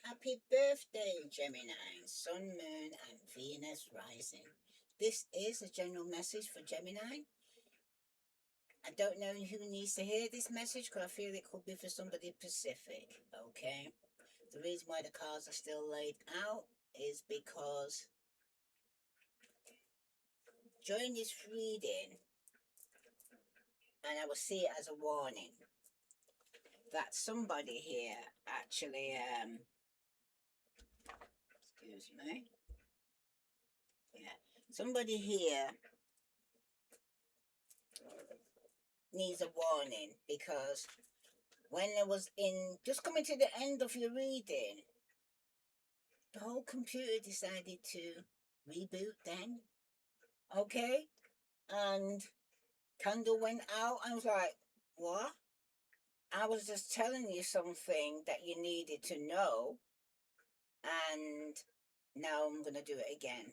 Happy birthday, Gemini, Sun, Moon, and Venus rising. This is a general message for Gemini. I don't know who needs to hear this message because I feel it could be for somebody specific. Okay. The reason why the cards are still laid out is because during this reading, and I will see it as a warning, that somebody here actually, excuse me, yeah, somebody here needs a warning because when it was in just coming to the end of your reading, the whole computer decided to reboot then. Okay? And candle went out. I was like, what? I was just telling you something that you needed to know, and now I'm gonna do it again.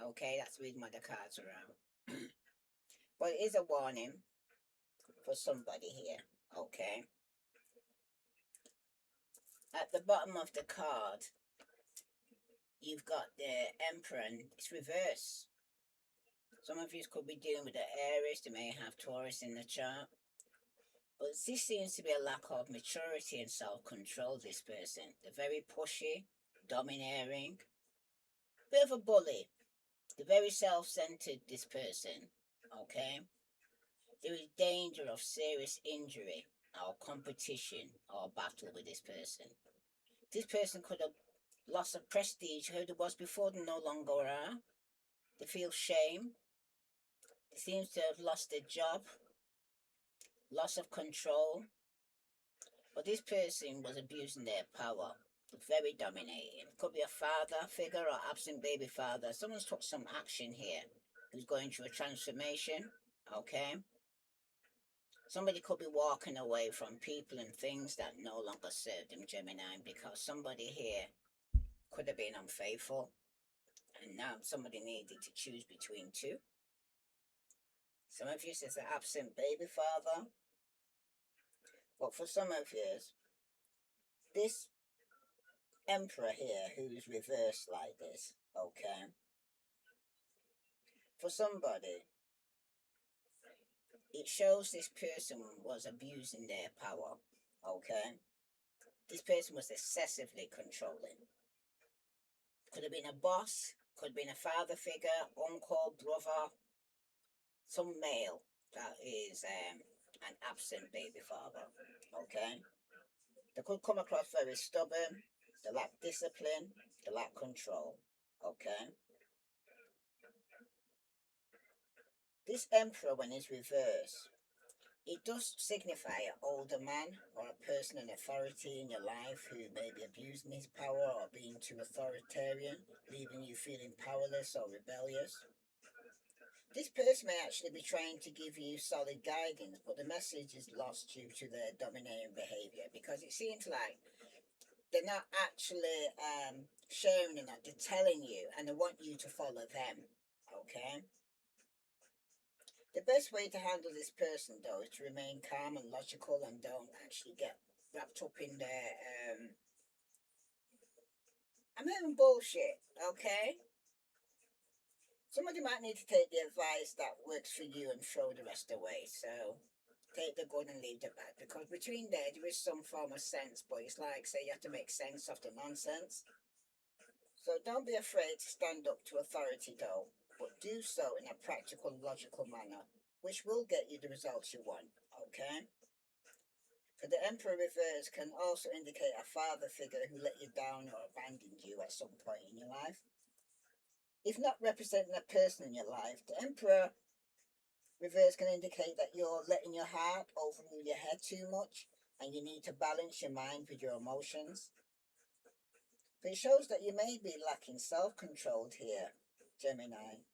Okay, that's the reason why the cards are out. But it is a warning for somebody here. Okay. At the bottom of the card, you've got the Emperor and it's reverse. Some of you could be dealing with the Aries, they may have Taurus in the chart. But this seems to be a lack of maturity and self control, this person. They're very pushy, domineering, bit of a bully. They're very self centered, this person. Okay? There is danger of serious injury or competition or battle with this person. This person could have lost of prestige, who there was before, they no longer are. They feel shame. They seem to have lost their job, loss of control. But this person was abusing their power, very dominating. Could be a father figure or absent baby father. Someone's took some action here who's going through a transformation. Okay. Somebody could be walking away from people and things that no longer serve them, Gemini, because somebody here could have been unfaithful. And now somebody needed to choose between two. Some of you says an absent baby father. But for some of you, this Emperor here who's reversed like this, okay? For somebody, it shows this person was abusing their power, okay? This person was excessively controlling. Could have been a boss, could have been a father figure, uncle, brother, some male that is an absent baby father, okay? They could come across very stubborn, they lack discipline, they lack control, okay? This emperor, when it's reversed, it does signify an older man or a person in authority in your life who may be abusing his power or being too authoritarian, leaving you feeling powerless or rebellious. This person may actually be trying to give you solid guidance, but the message is lost due to their dominating behavior because it seems like they're not actually sharing it, they're telling you and they want you to follow them. Okay? The best way to handle this person, though, is to remain calm and logical and don't actually get wrapped up in their, I'm having bullshit, okay? Somebody might need to take the advice that works for you and throw the rest away. So take the good and leave the bad. Because between there is some form of sense, but it's like, say, you have to make sense of the nonsense. So don't be afraid to stand up to authority, though, but do so in a practical, logical manner, which will get you the results you want, okay? So the Emperor reverse can also indicate a father figure who let you down or abandoned you at some point in your life. If not representing a person in your life, the Emperor reverse can indicate that you're letting your heart overrule your head too much and you need to balance your mind with your emotions. But it shows that you may be lacking self-control here, Gemini,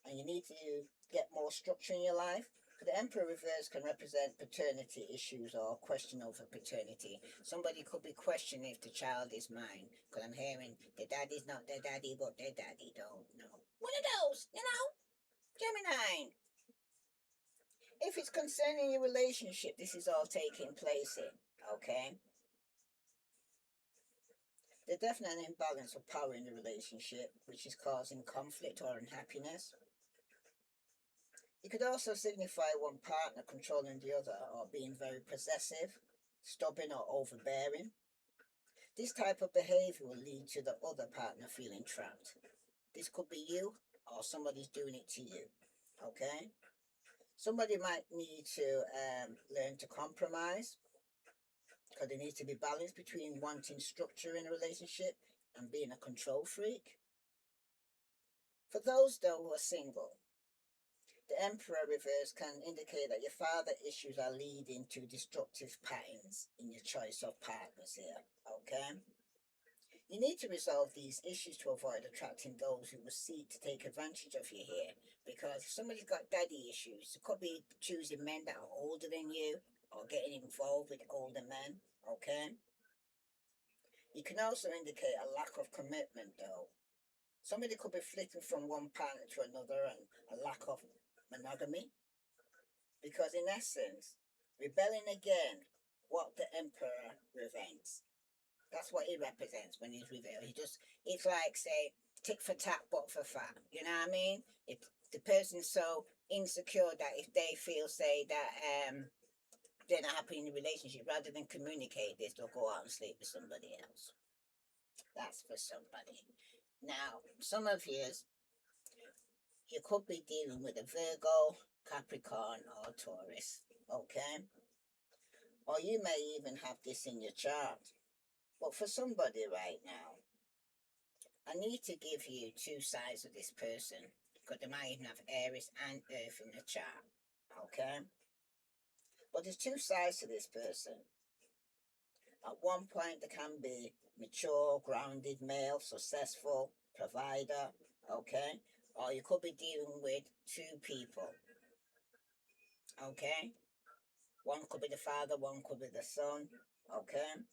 and you need to get more structure in your life. The Emperor reverse can represent paternity issues or question over paternity. Somebody could be questioning if the child is mine, because I'm hearing the daddy's not their daddy, but their daddy don't know. One of those, Gemini. If it's concerning your relationship, this is all taking place in, okay? There's definitely an imbalance of power in the relationship, which is causing conflict or unhappiness. It could also signify one partner controlling the other or being very possessive, stubborn, or overbearing. This type of behavior will lead to the other partner feeling trapped. This could be you or somebody's doing it to you. Okay? Somebody might need to learn to compromise because there needs to be balance between wanting structure in a relationship and being a control freak. For those, though, who are single, the Emperor reverse can indicate that your father issues are leading to destructive patterns in your choice of partners here. Okay? You need to resolve these issues to avoid attracting those who will seek to take advantage of you here. Because if somebody's got daddy issues, it could be choosing men that are older than you or getting involved with older men. Okay? You can also indicate a lack of commitment, though. Somebody could be flicking from one partner to another and a lack of monogamy. Because in essence, rebelling again, what the Emperor prevents. That's what he represents when he's revealed. It's like, say, tit for tat, but for fat. You know what I mean? If the person's so insecure that if they feel, say, that they're not happy in the relationship, rather than communicate this, they'll go out and sleep with somebody else. That's for somebody. Now, some of you could be dealing with a Virgo, Capricorn, or Taurus. Okay? Or you may even have this in your chart. But for somebody right now, I need to give you two sides of this person because they might even have Aries and Earth in the chart. Okay? But there's two sides to this person. At one point, they can be mature, grounded male, successful, provider. Okay? Or you could be dealing with two people. Okay? One could be the father, one could be the son. Okay?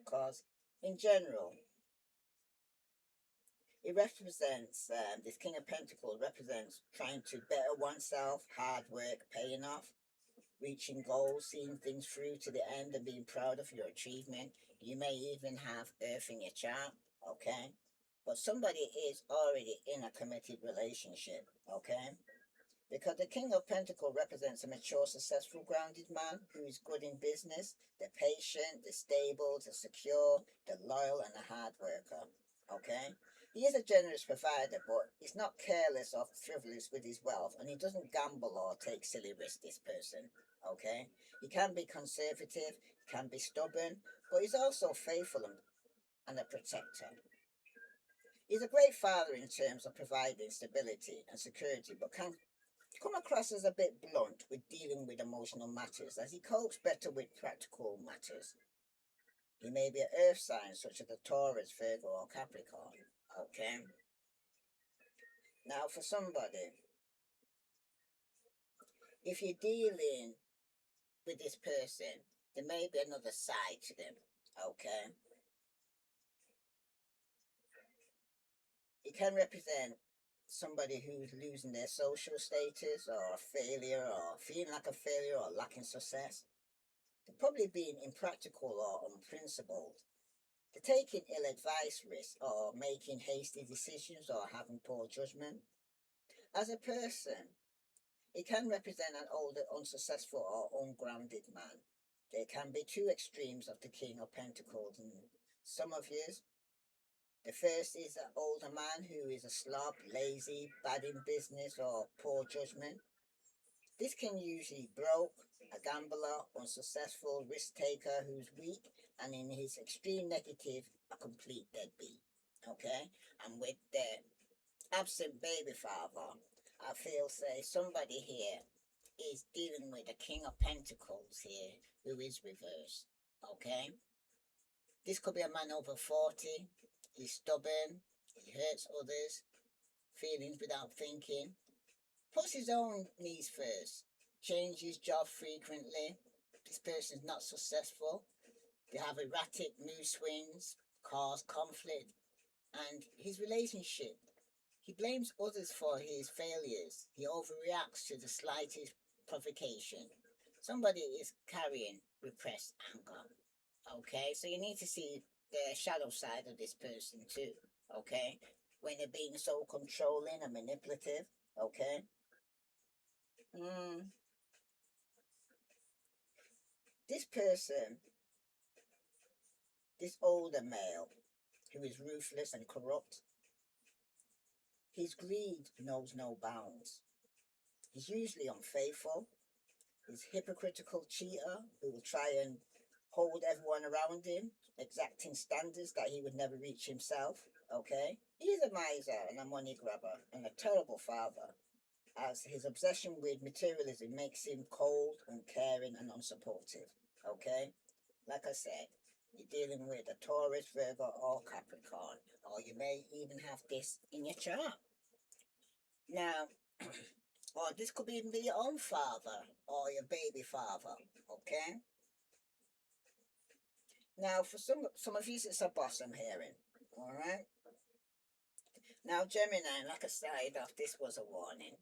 Because in general, it represents, this King of Pentacles represents trying to better oneself, hard work, paying off, reaching goals, seeing things through to the end and being proud of your achievement. You may even have Earth in your chart, okay? But somebody is already in a committed relationship, okay? Because the King of Pentacles represents a mature, successful, grounded man who is good in business, the patient, the stable, the secure, the loyal, and the hard worker, okay? He is a generous provider, but he's not careless or frivolous with his wealth, and he doesn't gamble or take silly risks, this person, okay? He can be conservative, can be stubborn, but he's also faithful and a protector. He's a great father in terms of providing stability and security, but can come across as a bit blunt with dealing with emotional matters, as he copes better with practical matters. He may be an earth sign such as the Taurus, Virgo, or Capricorn. Okay? Now, for somebody, if you're dealing with this person, there may be another side to them. Okay? It can represent somebody who's losing their social status or a failure or feeling like a failure or lacking success. They're probably being impractical or unprincipled. They're taking ill advice risks or making hasty decisions or having poor judgment. As a person, it can represent an older, unsuccessful or ungrounded man. There can be two extremes of the King of Pentacles in some of years. The first is an older man who is a slob, lazy, bad in business or poor judgment. This king usually broke, a gambler, unsuccessful, risk taker who's weak, and in his extreme negative, a complete deadbeat. Okay? And with the absent baby father, I feel say somebody here is dealing with a King of Pentacles here who is reversed. Okay? This could be a man over 40. He's stubborn, he hurts others, feelings without thinking, puts his own needs first, changes job frequently. This person's not successful. They have erratic mood swings, cause conflict, and his relationship. He blames others for his failures. He overreacts to the slightest provocation. Somebody is carrying repressed anger. Okay, so you need to see the shadow side of this person too, okay? When they're being so controlling and manipulative, okay? Mm, this person, this older male who is ruthless and corrupt, his greed knows no bounds. He's usually unfaithful. He's a hypocritical cheater who will try and hold everyone around him, exacting standards that he would never reach himself. Okay? He's a miser and a money grabber and a terrible father, as his obsession with materialism makes him cold, uncaring, and unsupportive. Okay? Like I said, you're dealing with a Taurus, Virgo, or Capricorn, or you may even have this in your chart. Now, or this could even be your own father or your baby father. Okay? Now, for some of you, it's a boss I'm hearing. All right? Now, Gemini, like I started off, this was a warning.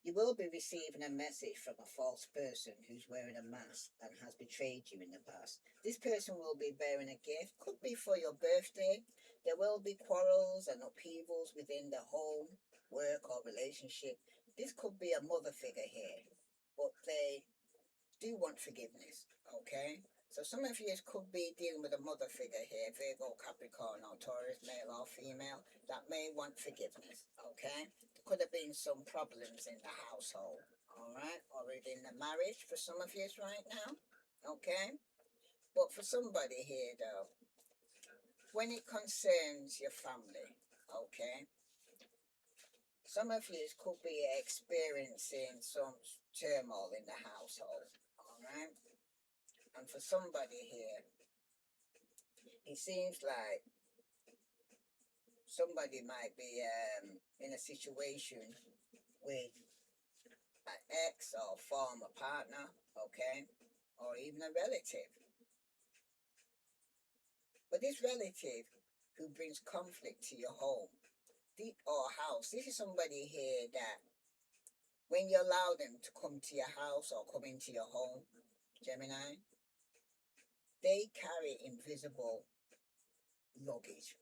You will be receiving a message from a false person who's wearing a mask and has betrayed you in the past. This person will be bearing a gift, could be for your birthday. There will be quarrels and upheavals within the home, work, or relationship. This could be a mother figure here, but they do want forgiveness, okay? So some of you could be dealing with a mother figure here, Virgo, Capricorn, or Taurus, male or female, that may want forgiveness, okay? There could have been some problems in the household, all right? Or within the marriage for some of you right now, okay? But for somebody here, though, when it concerns your family, okay? Some of you could be experiencing some turmoil in the household, all right? And for somebody here, it seems like somebody might be in a situation with an ex or former partner, okay, or even a relative. But this relative who brings conflict to your home or house, this is somebody here that when you allow them to come to your house or come into your home, Gemini, they carry invisible luggage,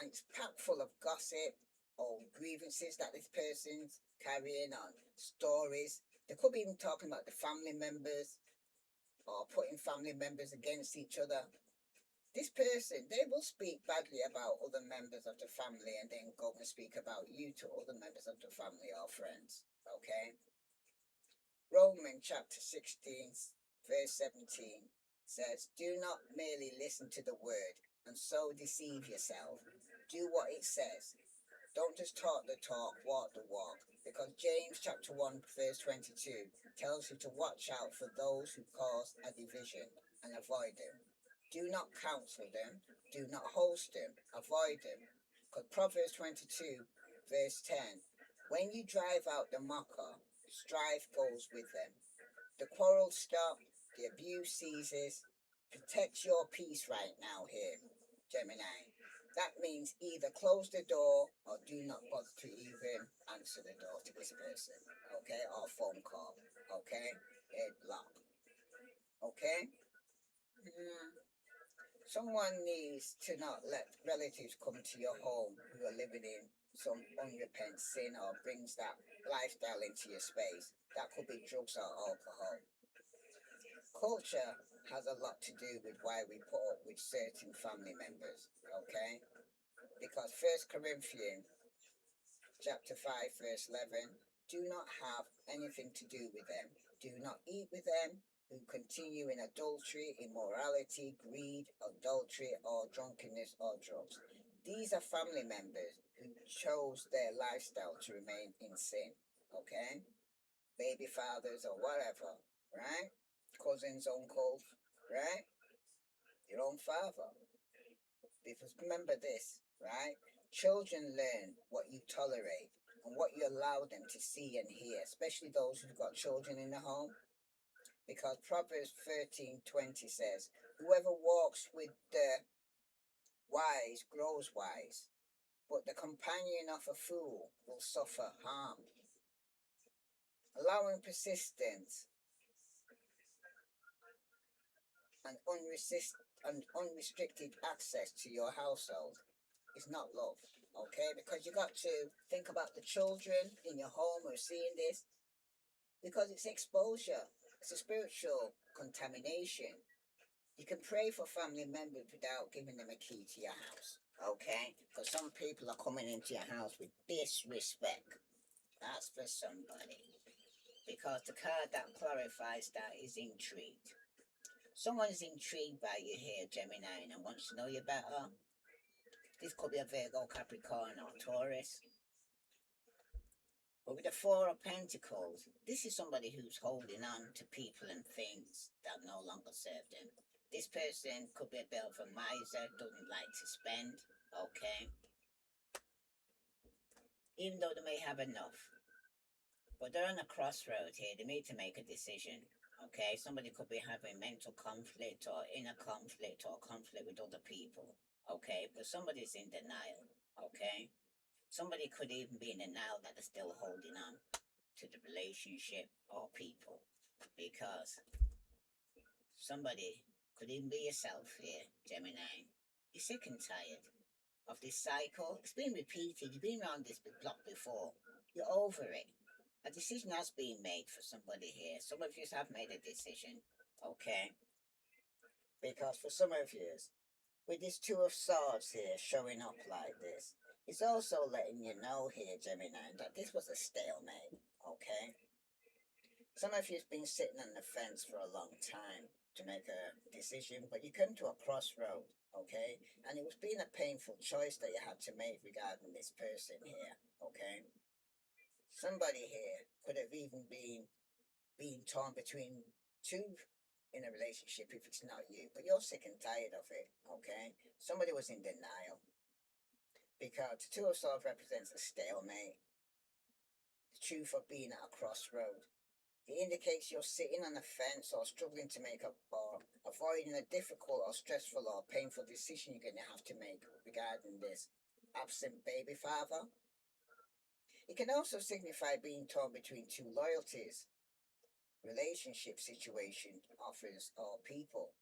and it's packed full of gossip or grievances that this person's carrying on, stories. They could be even talking about the family members or putting family members against each other. This person, they will speak badly about other members of the family and then go and speak about you to other members of the family or friends. Okay? Romans chapter 16, verse 17 says, "Do not merely listen to the word and so deceive yourself. Do what it says. Don't just talk the talk, walk the walk." Because James chapter 1, verse 22 tells you to watch out for those who cause a division and avoid them. Do not counsel them. Do not host them. Avoid them. Because Proverbs 22, verse 10, when you drive out the mocker, strife goes with them. The quarrels stop. The abuse ceases. Protect your peace right now here, Gemini. That means either close the door or do not bother to even answer the door to this person, okay? Or phone call, okay? Head block, okay? Mm. Someone needs to not let relatives come to your home who are living in some unrepentant sin or brings that lifestyle into your space. That could be drugs or alcohol. Culture has a lot to do with why we put up with certain family members, okay? Because 1 Corinthians chapter 5 verse 11, do not have anything to do with them. Do not eat with them who continue in adultery, immorality, greed, adultery, or drunkenness or drugs. These are family members who chose their lifestyle to remain in sin, okay? Baby fathers or whatever, right? Cousins, uncles, right? Your own father. Because remember this, right? Children learn what you tolerate and what you allow them to see and hear, especially those who've got children in the home. Because Proverbs 13:20 says, whoever walks with the wise grows wise, but the companion of a fool will suffer harm. Allowing persistence and and unrestricted access to your household is not love, okay? Because you got to think about the children in your home who are seeing this, because it's exposure, it's a spiritual contamination. You can pray for family members without giving them a key to your house, okay? Because some people are coming into your house with disrespect. That's for somebody. Because the card that clarifies that is intrigued. Someone is intrigued by you here, Gemini, and wants to know you better. This could be a Virgo, Capricorn, or Taurus. But with the Four of Pentacles, this is somebody who's holding on to people and things that no longer serve them. This person could be a bit of a miser, doesn't like to spend, okay? Even though they may have enough. But they're on a crossroad here. They need to make a decision, okay? Somebody could be having mental conflict or inner conflict or conflict with other people, okay? But somebody's in denial, okay? Somebody could even be in denial that they're still holding on to the relationship or people, because somebody could even be yourself here, Gemini. You're sick and tired of this cycle. It's been repeated. You've been around this block before. You're over it. A decision has been made for somebody here. Some of you have made a decision, okay? Because for some of you, with this Two of Swords here showing up like this, it's also letting you know here, Gemini, that this was a stalemate, okay? Some of you have been sitting on the fence for a long time to make a decision, but you come to a crossroad, okay? And it was being a painful choice that you had to make regarding this person here, okay? Somebody here could have even been torn between two in a relationship if it's not you, but you're sick and tired of it, okay? Somebody was in denial because the Two of Swords represents a stalemate, the truth of being at a crossroad. It indicates you're sitting on a fence or struggling to make up or avoiding a difficult or stressful or painful decision you're going to have to make regarding this absent baby father. It can also signify being torn between two loyalties, relationship situation, offers, or people.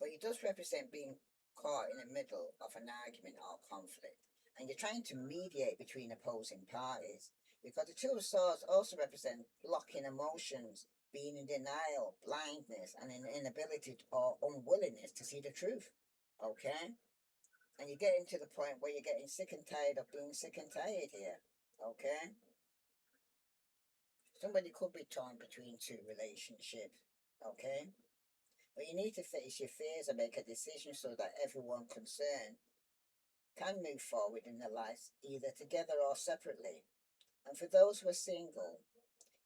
But it does represent being caught in the middle of an argument or conflict. And you're trying to mediate between opposing parties. Because the Two of Swords also represent blocking emotions, being in denial, blindness, and an inability or unwillingness to see the truth. Okay? And you're getting to the point where you're getting sick and tired of being sick and tired here. Okay? Somebody could be torn between two relationships. Okay? But you need to face your fears and make a decision so that everyone concerned can move forward in their lives, either together or separately. And for those who are single,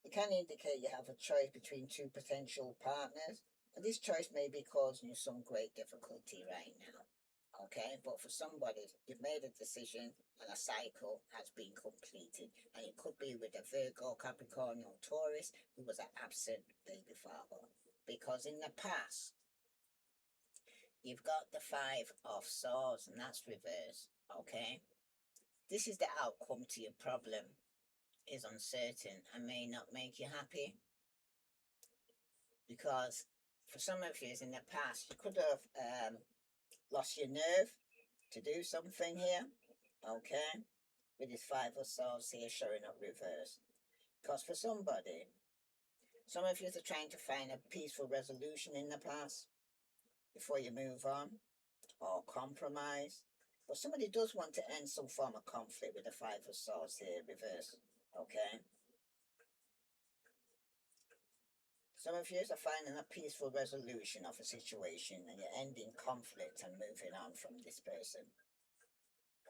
it can indicate you have a choice between two potential partners, and this choice may be causing you some great difficulty right now. Okay, but for somebody, you've made a decision and a cycle has been completed, and it could be with a Virgo, Capricorn, or Taurus who was an absent baby father. Because in the past, you've got the Five of Swords, and that's reversed. Okay, this is the outcome to your problem. Is uncertain and may not make you happy, because for some of you in the past you could have lost your nerve to do something here, okay, with this Five of Swords here showing up reverse. Because for somebody, some of you are trying to find a peaceful resolution in the past before you move on or compromise, but somebody does want to end some form of conflict with the Five of Swords here reverse, okay. Some of you are finding a peaceful resolution of a situation and you're ending conflict and moving on from this person.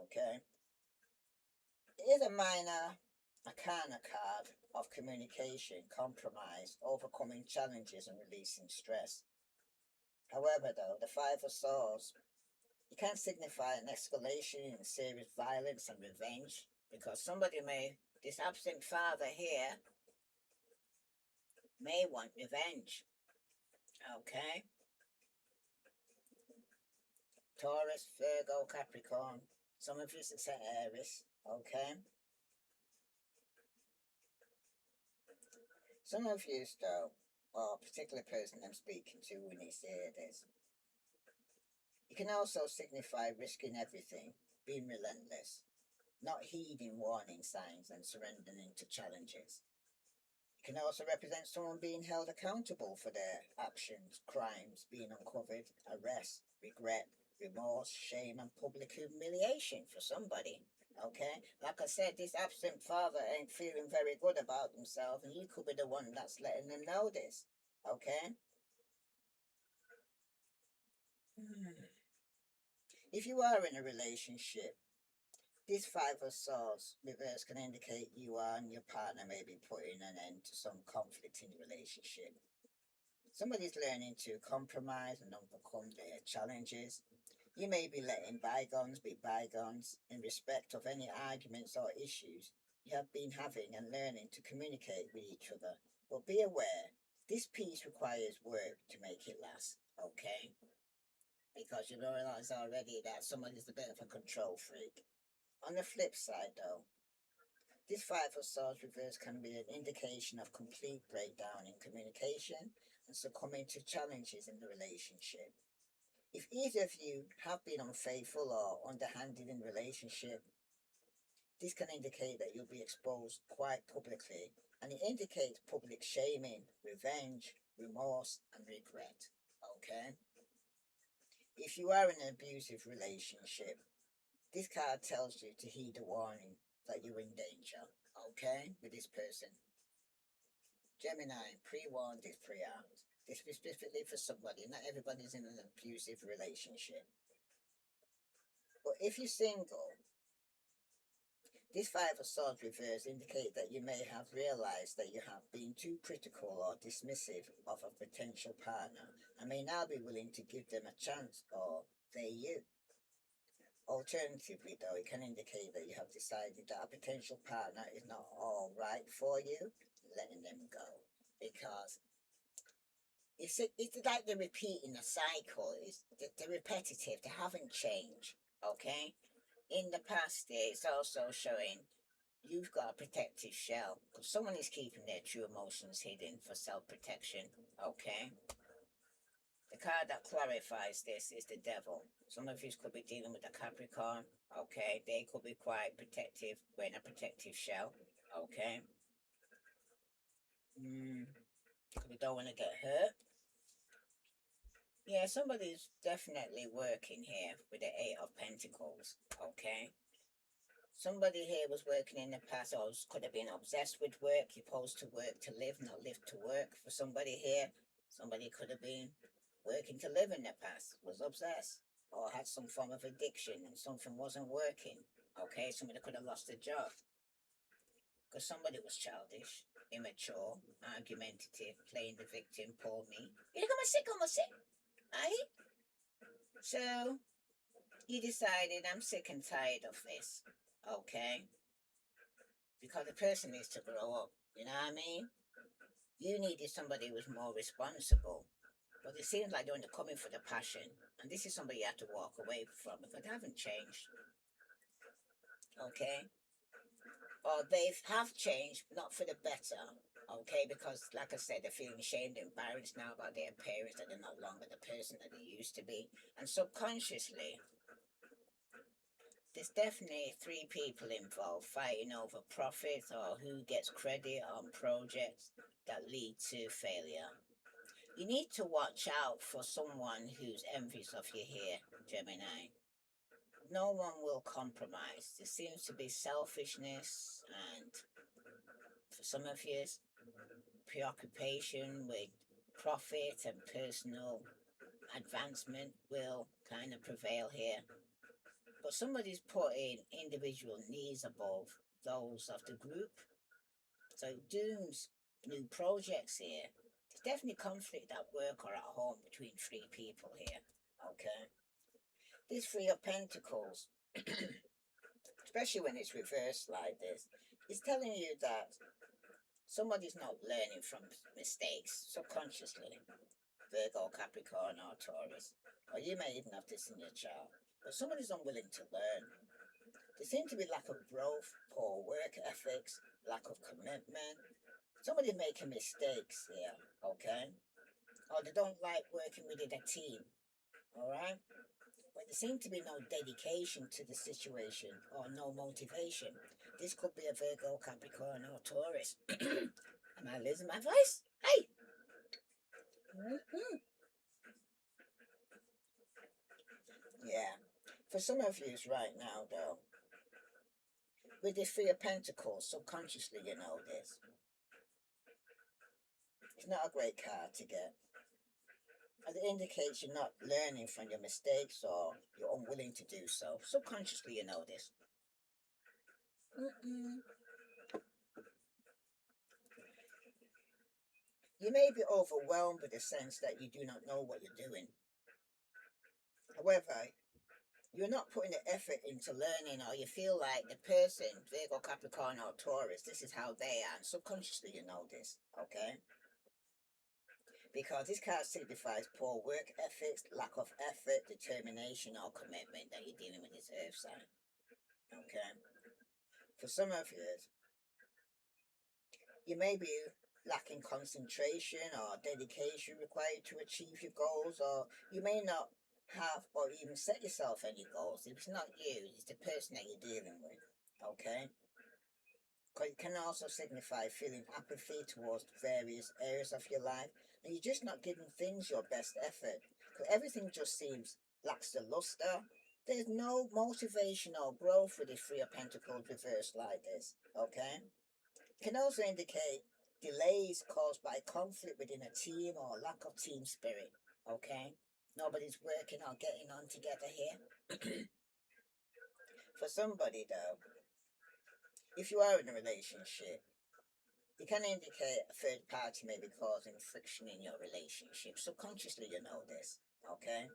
Okay? It is a minor arcana card of communication, compromise, overcoming challenges and releasing stress. However, though, the Five of Swords, it can signify an escalation in serious violence and revenge, because somebody this absent father here, may want revenge. Okay? Taurus, Virgo, Capricorn. Some of you it's Aries, okay? Some of you, though, or a particular person I'm speaking to when they say this, It can also signify risking everything, being relentless, not heeding warning signs and surrendering to challenges. It can also represent someone being held accountable for their actions, crimes being uncovered, arrest, regret, remorse, shame, and public humiliation for somebody. Okay? Like I said, this absent father ain't feeling very good about himself, and you could be the one that's letting them know this. Okay? If you are in a relationship, this Five of Swords reverse can indicate you and your partner may be putting an end to some conflict in the relationship. Somebody's learning to compromise and overcome their challenges. You may be letting bygones be bygones in respect of any arguments or issues you have been having and learning to communicate with each other. But be aware, this piece requires work to make it last, okay? Because you realize already that somebody's a bit of a control freak. On the flip side, though, this Five of Swords reverse can be an indication of complete breakdown in communication and succumbing to challenges in the relationship. If either of you have been unfaithful or underhanded in the relationship, this can indicate that you'll be exposed quite publicly, and it indicates public shaming, revenge, remorse, and regret. Okay? If you are in an abusive relationship, this card tells you to heed the warning that you're in danger, okay, with this person. Gemini, pre-warned is pre-armed. This is specifically for somebody. Not everybody's in an abusive relationship. But if you're single, this Five of Swords reverse indicates that you may have realized that you have been too critical or dismissive of a potential partner and may now be willing to give them a chance, or they you. Alternatively, though, it can indicate that you have decided that a potential partner is not all right for you, letting them go. Because it's like they're repeating a cycle. They're repetitive. They haven't changed, okay? In the past, it's also showing you've got a protective shell. Because someone is keeping their true emotions hidden for self-protection, okay? The card that clarifies this is the Devil. Some of you could be dealing with a Capricorn, okay? They could be quite protective, wearing a protective shell, okay? They don't want to get hurt. Yeah, somebody's definitely working here with the Eight of Pentacles, okay? Somebody here was working in the past, or could have been obsessed with work. You're supposed to work to live, not live to work. For somebody here, somebody could have been working to live in the past, was obsessed, or had some form of addiction and something wasn't working. Okay, somebody could have lost a job because somebody was childish, immature, argumentative, playing the victim, poor me. You look at my sick, right? So you decided, I'm sick and tired of this, okay? Because the person needs to grow up, you know what I mean? You needed somebody who was more responsible. But it seems like they're only coming for the passion. And this is somebody you have to walk away from because they haven't changed. Okay? Or they have changed, but not for the better. Okay? Because, like I said, they're feeling ashamed and embarrassed now about their appearance, that they're no longer the person that they used to be. And subconsciously, there's definitely three people involved fighting over profit or who gets credit on projects that lead to failure. You need to watch out for someone who's envious of you here, Gemini. No one will compromise. There seems to be selfishness and, for some of you, preoccupation with profit and personal advancement will kind of prevail here. But somebody's putting individual needs above those of the group. So Doom's new projects here. There's definitely conflict at work or at home between three people here. Okay. This Three of Pentacles, especially when it's reversed like this, is telling you that somebody's not learning from mistakes subconsciously. Virgo, Capricorn, or Taurus. Or you may even have this in your chart. But somebody's unwilling to learn. There seems to be lack of growth, poor work ethics, lack of commitment. Somebody's making mistakes here, okay? Or they don't like working within a team, all right? there seems to be no dedication to the situation or no motivation. This could be a Virgo, Capricorn, or Taurus. Am I losing my voice? Hey! Mm-hmm. Yeah. For some of you right now, though, with the Three of Pentacles, subconsciously you know this. It's not a great card to get. It indicates you're not learning from your mistakes or you're unwilling to do so. Subconsciously you know this. You may be overwhelmed with the sense that you do not know what you're doing. However, you're not putting the effort into learning, or you feel like the person, Virgo, Capricorn, or Taurus, this is how they are. And subconsciously you know this, okay? Because this card signifies poor work ethics, lack of effort, determination, or commitment that you're dealing with this earth sign, okay? For some of you may be lacking concentration or dedication required to achieve your goals, or you may not have or even set yourself any goals. If it's not you, it's the person that you're dealing with, okay? Because it can also signify feeling apathy towards various areas of your life, and you're just not giving things your best effort. Because everything just seems lacks the luster. There's no motivation or growth with the Three of Pentacles reversed like this, okay? It can also indicate delays caused by conflict within a team or lack of team spirit, okay? Nobody's working or getting on together here. For somebody, though, if you are in a relationship, it can indicate a third party may be causing friction in your relationship. Subconsciously, you know this, okay?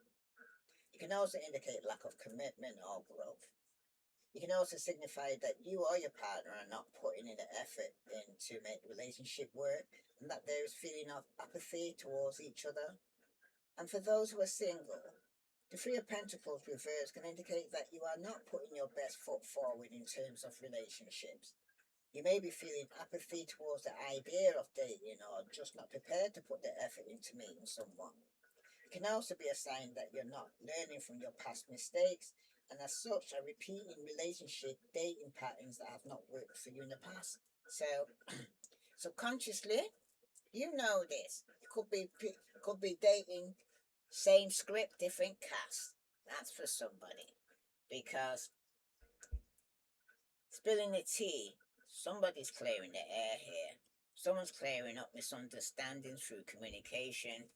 It can also indicate lack of commitment or growth. It can also signify that you or your partner are not putting in the effort in to make the relationship work, and that there is feeling of apathy towards each other. And for those who are single, the Three of Pentacles reverse can indicate that you are not putting your best foot forward in terms of relationships. You may be feeling apathy towards the idea of dating, or just not prepared to put the effort into meeting someone. It can also be a sign that you're not learning from your past mistakes, and as such are repeating relationship dating patterns that have not worked for you in the past. So subconsciously you know this. It could be dating, same script, different cast. That's for somebody. Because spilling the tea, somebody's clearing the air here. Someone's clearing up misunderstandings through communication.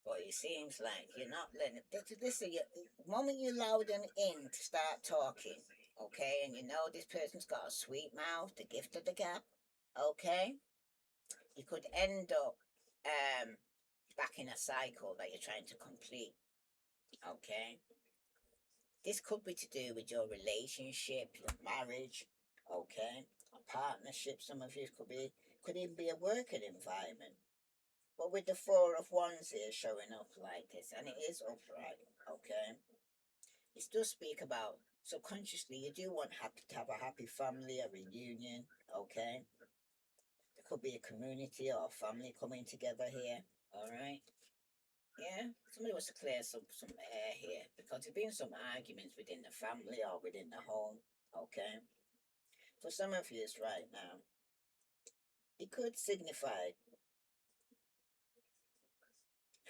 But it seems like you're not letting the moment you allow them in to start talking, okay, and you know this person's got a sweet mouth, the gift of the gab, okay, you could end up back in a cycle that you're trying to complete, okay. This could be to do with your relationship, your marriage, okay, a partnership. Some of you could even be a working environment. But with the Four of Wands here showing up like this, and it is upright, okay? It does speak about subconsciously you do want to have a happy family, a reunion, okay? There could be a community or a family coming together here, all right? Yeah, somebody wants to clear some air here because there's been some arguments within the family or within the home, okay? For some of you, right now, it could signify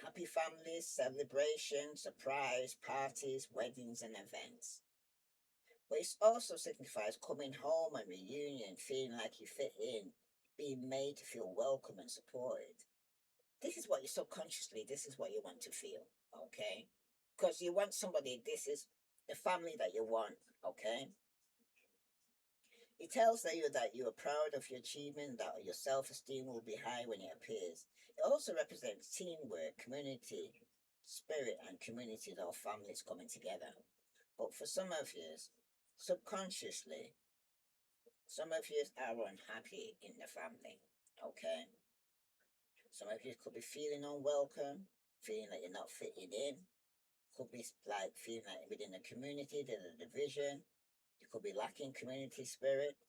happy families, celebrations, surprise parties, weddings, and events. But it also signifies coming home and reunion, feeling like you fit in, being made to feel welcome and supported. This is what you subconsciously, this is what you want to feel, okay? Because you want somebody, this is the family that you want, okay? It tells you that you are proud of your achievement, that your self-esteem will be high when it appears. It also represents teamwork, community, spirit, and communities or families coming together. But for some of you, subconsciously, some of you are unhappy in the family, okay? Some of you could be feeling unwelcome, feeling like you're not fitting in. Could be like feeling like within the community there's a division. You could be lacking community spirit,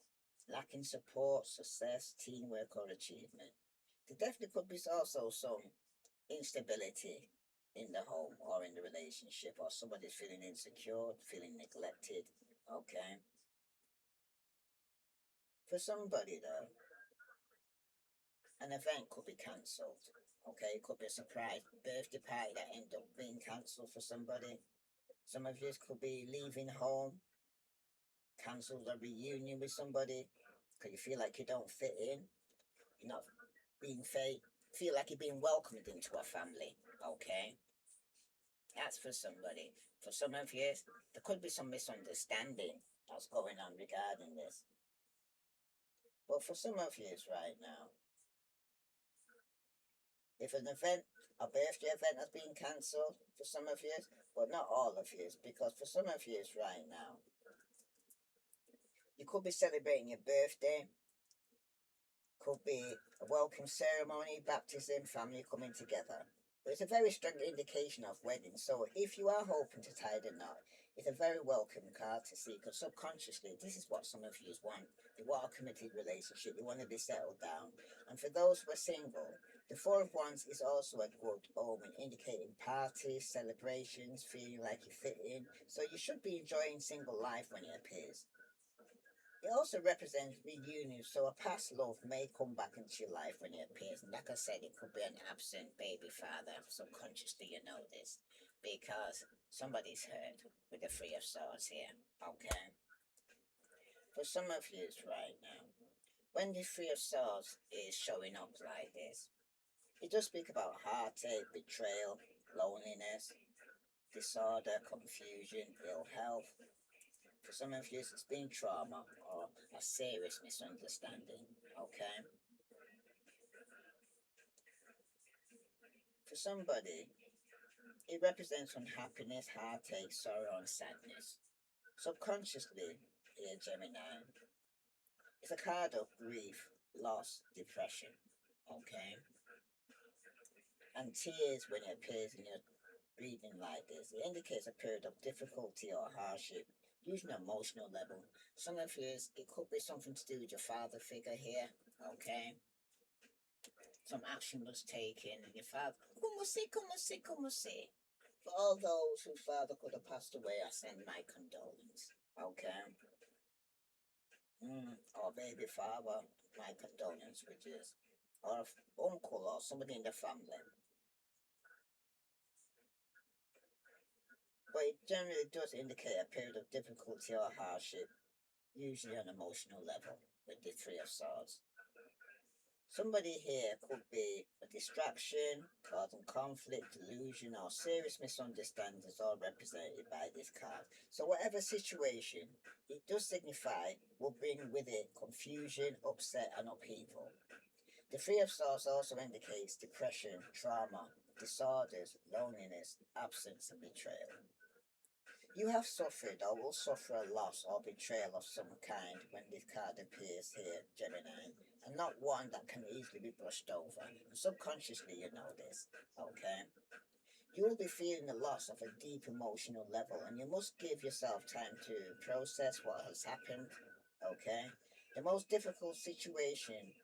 lacking support, success, teamwork, or achievement. There definitely could be also some instability in the home or in the relationship, or somebody's feeling insecure, feeling neglected. Okay. For somebody though, an event could be cancelled. Okay, it could be a surprise birthday party that end up being cancelled for somebody. Some of you could be leaving home, cancelled a reunion with somebody because you feel like you don't fit in. You're not being feel like you're being welcomed into a family. Okay, that's for somebody. For some of you, there could be some misunderstanding that's going on regarding this. But for some of you right now, if an event, a birthday event has been cancelled for some of you, but not all of you, because for some of you right now, you could be celebrating your birthday, could be a welcome ceremony, baptism, family coming together. But it's a very strong indication of wedding. So if you are hoping to tie the knot, it's a very welcome card to see, because subconsciously, this is what some of you want. They want a committed relationship. They want to be settled down. And for those who are single, the Four of Wands is also a good omen, indicating parties, celebrations, feeling like you fit in. So you should be enjoying single life when it appears. It also represents reunion, so a past love may come back into your life when it appears. And like I said, it could be an absent baby father. Subconsciously, you know this because somebody's hurt with the Three of Swords here. Okay. For some of you right now, when the Three of Swords is showing up like this, it does speak about heartache, betrayal, loneliness, disorder, confusion, ill health. For some of you, it's been trauma or a serious misunderstanding. Okay. For somebody, it represents unhappiness, heartache, sorrow, and sadness. Subconsciously, here, Gemini, it's a card of grief, loss, depression. Okay. And tears, when it appears in your breathing like this, it indicates a period of difficulty or hardship, usually emotional level. Some of you, it could be something to do with your father figure here. Okay. Some action was taken, and your father, como se, como se, como se. For all those whose father could have passed away, I send my condolence. Okay. Or baby father, my condolence, which is, or uncle or somebody in the family. But it generally does indicate a period of difficulty or hardship, usually on an emotional level, with the Three of Swords. Somebody here could be a distraction, causing conflict, delusion, or serious misunderstandings, all represented by this card. So, whatever situation it does signify will bring with it confusion, upset, and upheaval. The Three of Swords also indicates depression, trauma, disorders, loneliness, absence, and betrayal. You have suffered or will suffer a loss or betrayal of some kind when this card appears here, Gemini, and not one that can easily be brushed over. And subconsciously, you know this, okay? You will be feeling the loss of a deep emotional level, and you must give yourself time to process what has happened, okay? The most difficult situation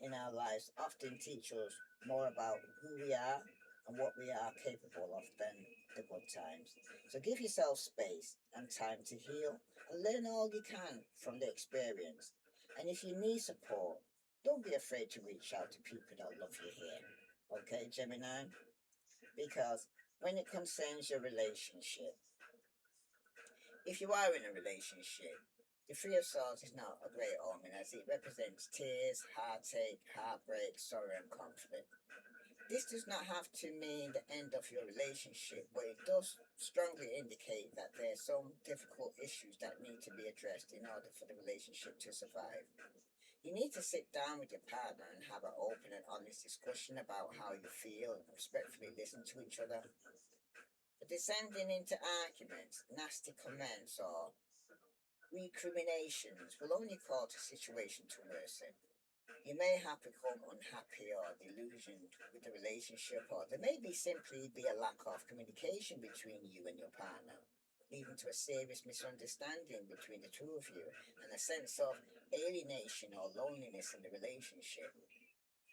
in our lives often teach us more about who we are and what we are capable of than the good times. So give yourself space and time to heal and learn all you can from the experience. And if you need support, don't be afraid to reach out to people that love you here. Okay, Gemini? Because when it concerns your relationship, if you are in a relationship, the Three of Swords is not a great omen as it represents tears, heartache, heartbreak, sorrow, and conflict. This does not have to mean the end of your relationship, but it does strongly indicate that there are some difficult issues that need to be addressed in order for the relationship to survive. You need to sit down with your partner and have an open and honest discussion about how you feel and respectfully listen to each other. But descending into arguments, nasty comments, or recriminations will only cause the situation to worsen. You may have become unhappy or delusioned with the relationship, or there may be simply be a lack of communication between you and your partner, leading to a serious misunderstanding between the two of you and a sense of alienation or loneliness in the relationship.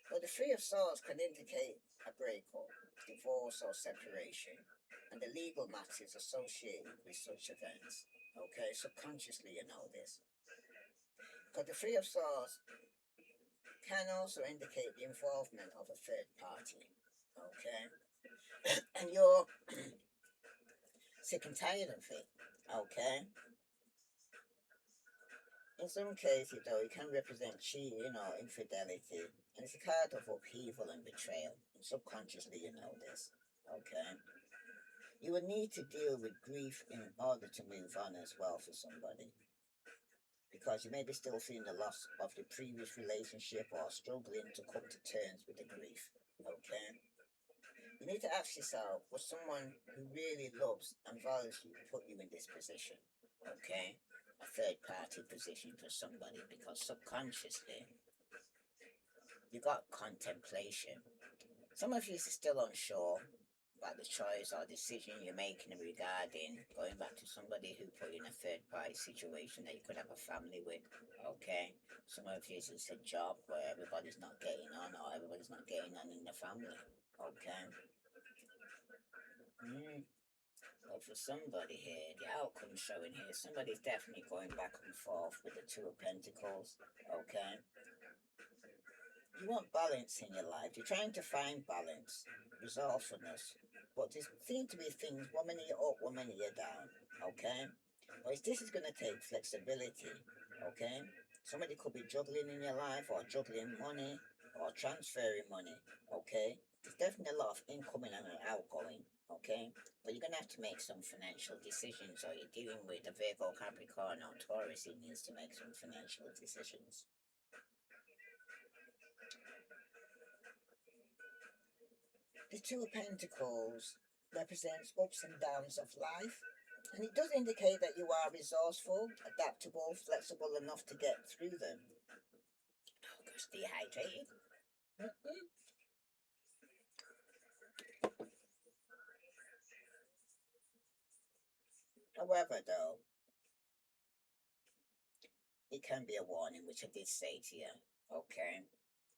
But the Three of Swords can indicate a breakup, divorce, or separation, and the legal matters associated with such events. Okay, subconsciously you know this. Because the Three of Swords can also indicate the involvement of a third party. Okay, and you're sick and tired of it. Okay. In some cases, though, it can represent cheating or infidelity, and it's a card of upheaval and betrayal. And subconsciously, you know this. Okay. You will need to deal with grief in order to move on as well for somebody, because you may be still feeling the loss of the previous relationship or struggling to come to terms with the grief. Okay. You need to ask yourself, was someone who really loves and values you put you in this position? Okay? A third party position for somebody, because subconsciously you got contemplation. Some of you are still unsure about the choice or decision you're making regarding going back to somebody who put you in a third party situation that you could have a family with. Okay? Some of you it's a job where everybody's not getting on or everybody's not getting on in the family. Okay? But for somebody here, the outcome showing here, somebody's definitely going back and forth with the Two of Pentacles. Okay? You want balance in your life. You're trying to find balance, resourcefulness. But there seem to be things, one minute you're up, one minute you're down. Okay? But this is going to take flexibility. Okay? Somebody could be juggling in your life or juggling money or transferring money. Okay? There's definitely a lot of incoming and outgoing. Okay? But you're going to have to make some financial decisions, or you're dealing with a Virgo, Capricorn, or Taurus. He needs to make some financial decisions. The Two of Pentacles represents ups and downs of life, and it does indicate that you are resourceful, adaptable, flexible enough to get through them. Oh, gosh, dehydrated. However, though, it can be a warning, which I did say to you. Okay?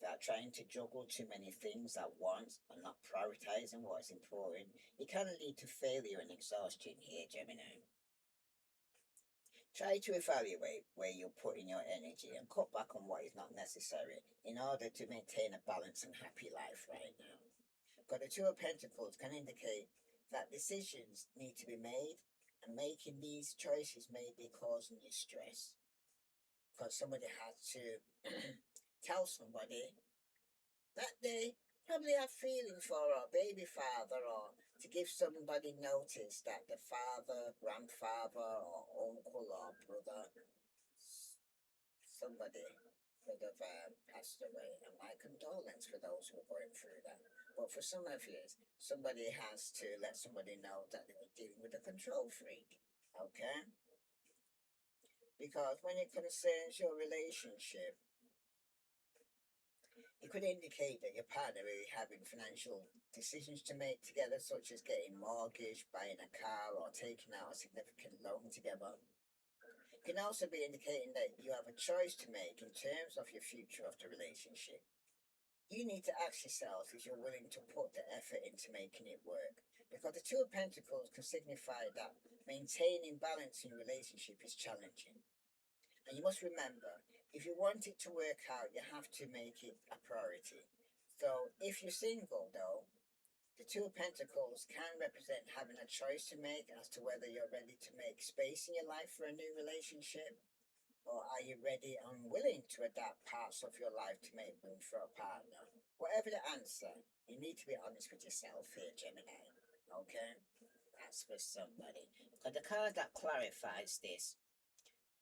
That trying to juggle too many things at once and not prioritizing what is important, it can lead to failure and exhaustion here, Gemini. Try to evaluate where you're putting your energy and cut back on what is not necessary in order to maintain a balanced and happy life right now. But the Two of Pentacles can indicate that decisions need to be made, and making these choices may be causing you stress. Because somebody has to tell somebody that they probably have feelings for a baby father, or to give somebody notice that the father, grandfather, or uncle or brother, somebody could have passed away. And my condolence for those who are going through that. But for some of you, somebody has to let somebody know that they were dealing with a control freak. Okay? Because when it concerns your relationship, it could indicate that your partner is having financial decisions to make together, such as getting mortgage, buying a car, or taking out a significant loan together. It can also be indicating that you have a choice to make in terms of your future of the relationship. You need to ask yourself if you're willing to put the effort into making it work. Because the Two of Pentacles can signify that maintaining balance in relationship is challenging. And you must remember, if you want it to work out, you have to make it a priority. So if you're single, though, the Two of Pentacles can represent having a choice to make as to whether you're ready to make space in your life for a new relationship, or are you ready and willing to adapt parts of your life to make room for a partner? Whatever the answer, you need to be honest with yourself here, Gemini. Okay? That's for somebody. Because the card that clarifies this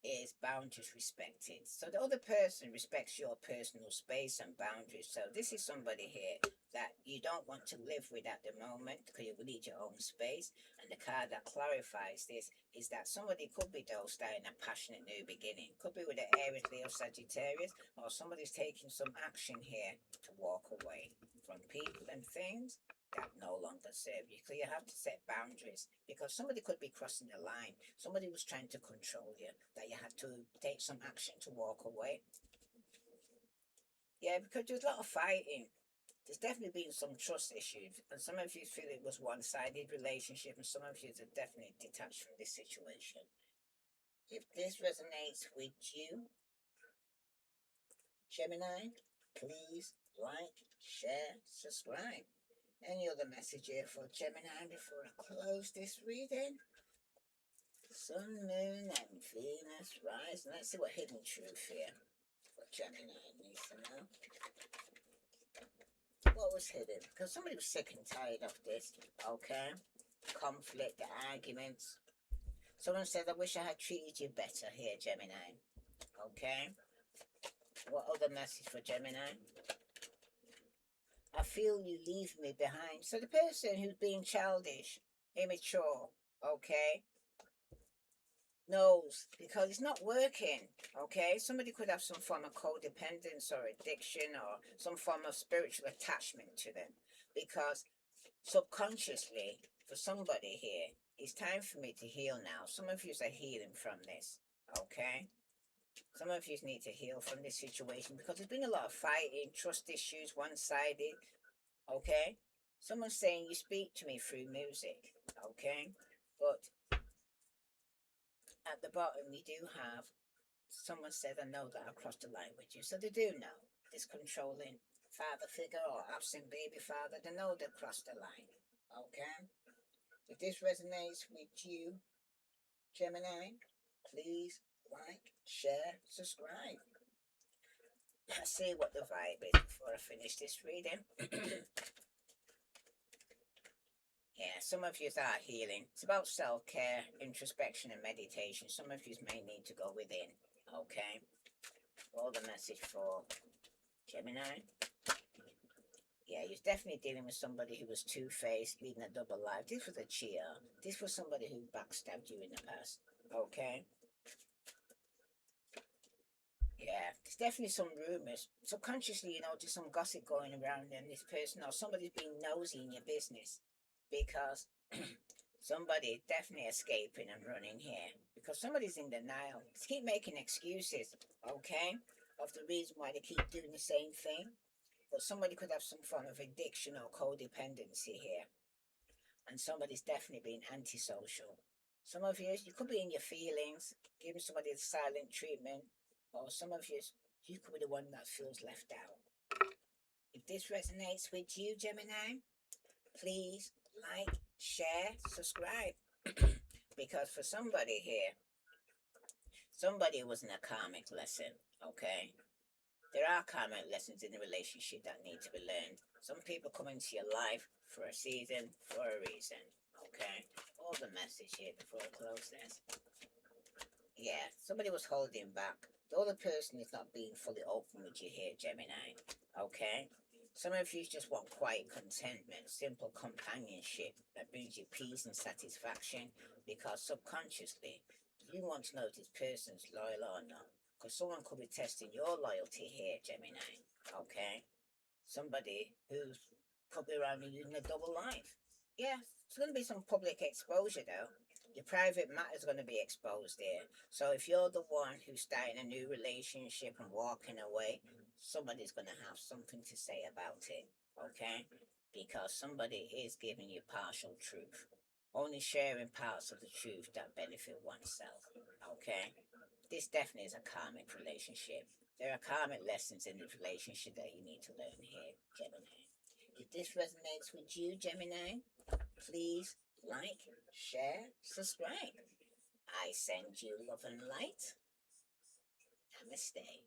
is boundaries respected. So the other person respects your personal space and boundaries. So this is somebody here that you don't want to live with at the moment, because you need your own space. And the card that clarifies this is that somebody could be though starting a passionate new beginning. Could be with the Aries, Leo, Sagittarius, or somebody's taking some action here to walk away from people and things that no longer serve you. So you have to set boundaries, because somebody could be crossing the line. Somebody was trying to control you, that you had to take some action to walk away. Yeah, because there's a lot of fighting. There's definitely been some trust issues, and some of you feel it was one-sided relationship, and some of you are definitely detached from this situation. If this resonates with you, Gemini, please like, share, subscribe. Any other message here for Gemini before I close this reading? Sun, Moon, and Venus rise. And let's see what hidden truth here for Gemini needs to know. What was hidden? Because somebody was sick and tired of this. Okay. Conflict, the arguments. Someone said, I wish I had treated you better here, Gemini. Okay. What other message for Gemini? I feel you leave me behind. So the person who's being childish, immature, okay, knows because it's not working. Okay, somebody could have some form of codependence or addiction or some form of spiritual attachment to them because subconsciously, for somebody here, it's time for me to heal now. Some of you are healing from this. Okay, some of you need to heal from this situation because there's been a lot of fighting, trust issues, one-sided. Okay, someone's saying you speak to me through music. Okay, but at the bottom we do have someone said, I know that I crossed the line with you. So they do know this controlling father figure or absent baby father. They know they crossed the line. Okay? If this resonates with you, Gemini, please like, share, subscribe. Let's see what the vibe is before I finish this reading. Yeah, some of you are healing. It's about self-care, introspection, and meditation. Some of you may need to go within. Okay? All the message for Gemini. Yeah, you're definitely dealing with somebody who was two-faced, leading a double life. This was a cheater. This was somebody who backstabbed you in the past. Okay? Yeah, there's definitely some rumors. Subconsciously, there's some gossip going around, and this person or somebody's being nosy in your business because somebody definitely escaping and running here because somebody's in denial. Just keep making excuses, okay, of the reason why they keep doing the same thing. But somebody could have some form of addiction or codependency here, and somebody's definitely being antisocial. Some of you could be in your feelings, giving somebody the silent treatment, or some of you could be the one that feels left out. If this resonates with you, Gemini, please like, share, subscribe. Because for somebody here, somebody was in a karmic lesson, okay? There are karmic lessons in the relationship that need to be learned. Some people come into your life for a season, for a reason, okay? All the message here before I close this. Yeah, somebody was holding back. The other person is not being fully open with you here, Gemini, okay? Some of you just want quiet contentment, simple companionship that brings you peace and satisfaction because subconsciously you want to know if this person's loyal or not. Because someone could be testing your loyalty here, Gemini, okay? Somebody who's could be around you in a double life. Yeah, it's going to be some public exposure though. Your private matter is going to be exposed there. So if you're the one who's starting a new relationship and walking away, somebody's going to have something to say about it, okay? Because somebody is giving you partial truth, only sharing parts of the truth that benefit oneself, okay? This definitely is a karmic relationship. There are karmic lessons in the relationship that you need to learn here, Gemini. If this resonates with you, Gemini, please like, share, subscribe. I send you love and light. Namaste.